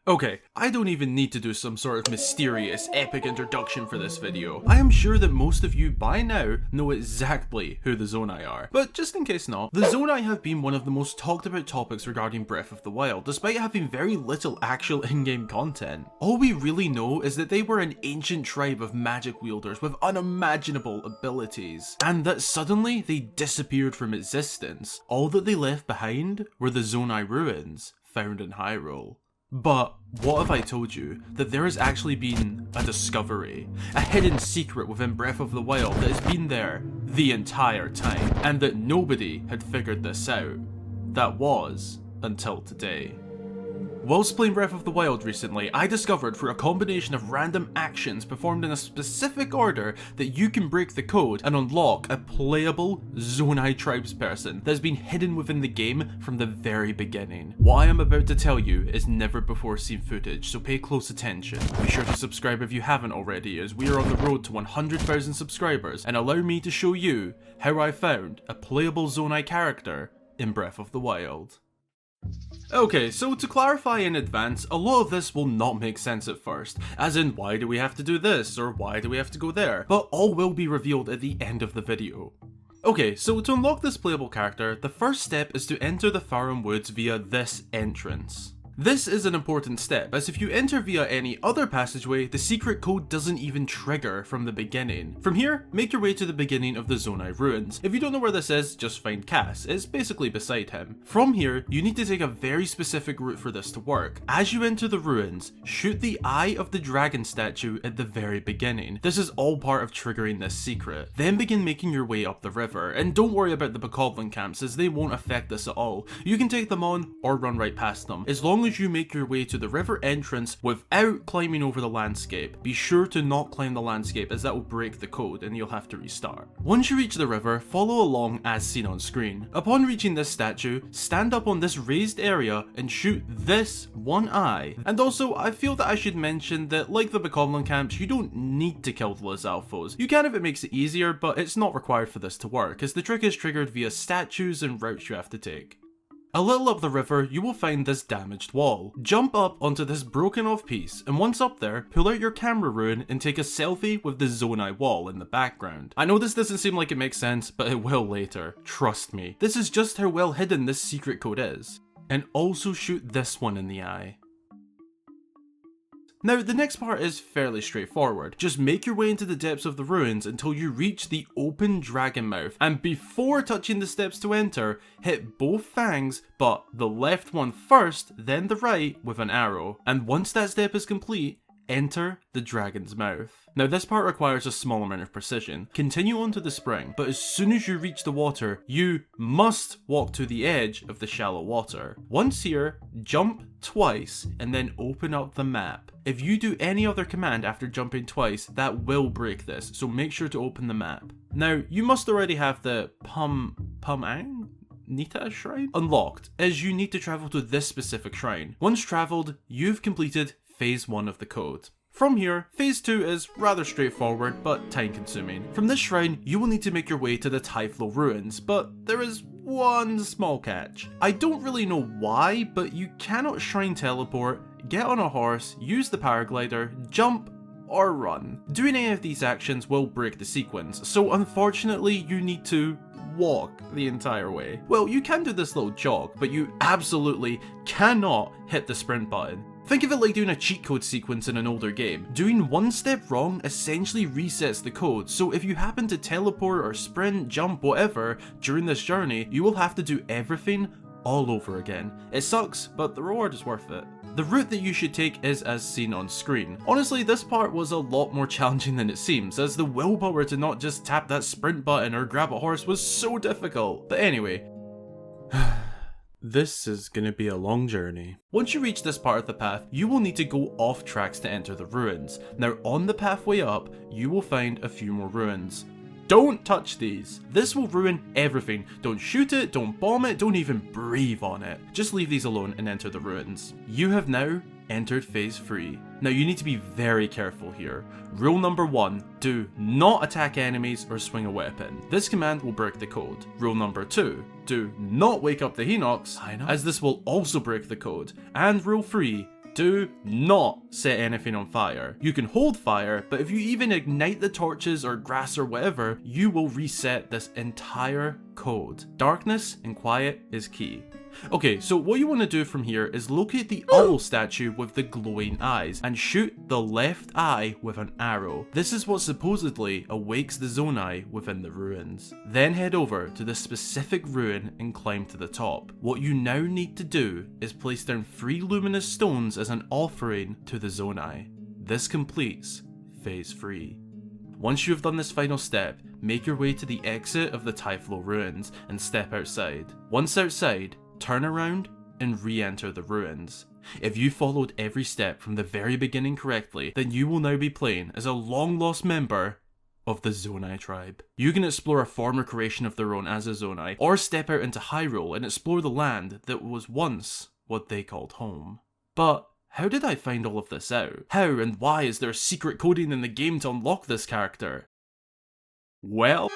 Okay, I don't even need to do some sort of mysterious, epic introduction for this video. I am sure that most of you by now know exactly who the Zonai are, but just in case not, the Zonai have been one of the most talked about topics regarding Breath of the Wild, despite having very little actual in-game content. All we really know is that they were an ancient tribe of magic wielders with unimaginable abilities, and that suddenly they disappeared from existence. All that they left behind were the Zonai ruins, found in Hyrule. But what if I told you that there has actually been a discovery, a hidden secret within Breath of the Wild that has been there the entire time, and that nobody had figured this out? That was until today. Whilst playing Breath of the Wild recently, I discovered through a combination of random actions performed in a specific order that you can break the code and unlock a playable Zonai tribesperson that has been hidden within the game from the very beginning. What I am about to tell you is never before seen footage, so pay close attention. Be sure to subscribe if you haven't already, as we are on the road to 100,000 subscribers, and allow me to show you how I found a playable Zonai character in Breath of the Wild. Okay, so to clarify in advance, a lot of this will not make sense at first, as in why do we have to do this, or why do we have to go there, but all will be revealed at the end of the video. Okay, so to unlock this playable character, the first step is to enter the Farum Woods via this entrance. This is an important step, as if you enter via any other passageway, the secret code doesn't even trigger from the beginning. From here, make your way to the beginning of the Zonai ruins. If you don't know where this is, just find Cass, it's basically beside him. From here, you need to take a very specific route for this to work. As you enter the ruins, shoot the eye of the dragon statue at the very beginning. This is all part of triggering this secret. Then begin making your way up the river, and don't worry about the Bokoblin camps as they won't affect this at all. You can take them on or run right past them, as long as you make your way to the river entrance without climbing over the landscape. Be sure to not climb the landscape, as that will break the code and you'll have to restart. Once you reach the river, follow along as seen on screen. Upon reaching this statue, stand up on this raised area and shoot this one eye. And also, I feel that I should mention that like the Bokoblin camps, you don't need to kill the Lizalfos. You can if it makes it easier, but it's not required for this to work, as the trick is triggered via statues and routes you have to take. A little up the river, you will find this damaged wall. Jump up onto this broken off piece, and once up there, pull out your camera rune and take a selfie with the Zonai wall in the background. I know this doesn't seem like it makes sense, but it will later. Trust me. This is just how well hidden this secret code is. And also shoot this one in the eye. Now, the next part is fairly straightforward. Just make your way into the depths of the ruins until you reach the open dragon mouth, and before touching the steps to enter, hit both fangs, but the left one first, then the right with an arrow. And once that step is complete, enter the dragon's mouth. Now this part requires a small amount of precision. Continue onto the spring, but as soon as you reach the water, you must walk to the edge of the shallow water. Once here, jump twice and then open up the map. If you do any other command after jumping twice, that will break this, so make sure to open the map. Now, you must already have the Pumang Nita shrine unlocked, as you need to travel to this specific shrine. Once travelled, you've completed phase 1 of the code. From here, phase 2 is rather straightforward, but time consuming. From this shrine, you will need to make your way to the Typhlo ruins, but there is one small catch. I don't really know why, but you cannot shrine teleport, get on a horse, use the paraglider, jump, or run. Doing any of these actions will break the sequence, so unfortunately you need to walk the entire way. Well, you can do this little jog, but you absolutely cannot hit the sprint button. Think of it like doing a cheat code sequence in an older game. Doing one step wrong essentially resets the code, so if you happen to teleport or sprint, jump, whatever during this journey, you will have to do everything all over again. It sucks, but the reward is worth it. The route that you should take is as seen on screen. Honestly, this part was a lot more challenging than it seems, as the willpower to not just tap that sprint button or grab a horse was so difficult. But anyway, this is gonna be a long journey. Once you reach this part of the path, you will need to go off tracks to enter the ruins. Now on the pathway up, you will find a few more ruins. Don't touch these. This will ruin everything. Don't shoot it, don't bomb it, don't even breathe on it. Just leave these alone and enter the ruins. You have now entered phase 3. Now you need to be very careful here. Rule number 1, do not attack enemies or swing a weapon. This command will break the code. Rule number 2, do not wake up the Hinox, as this will also break the code. And rule 3, Do not set anything on fire. You can hold fire, but if you even ignite the torches or grass or whatever, you will reset this entire code. Darkness and quiet is key. Okay, so what you want to do from here is locate the owl statue with the glowing eyes and shoot the left eye with an arrow. This is what supposedly awakes the Zonai within the ruins. Then head over to the specific ruin and climb to the top. What you now need to do is place down 3 luminous stones as an offering to the Zonai. This completes phase 3. Once you have done this final step, make your way to the exit of the Typhlo ruins and step outside. Once outside, turn around and re-enter the ruins. If you followed every step from the very beginning correctly, then you will now be playing as a long-lost member of the Zonai tribe. You can explore a former creation of their own as a Zonai, or step out into Hyrule and explore the land that was once what they called home. But how did I find all of this out? How and why is there secret coding in the game to unlock this character? Well,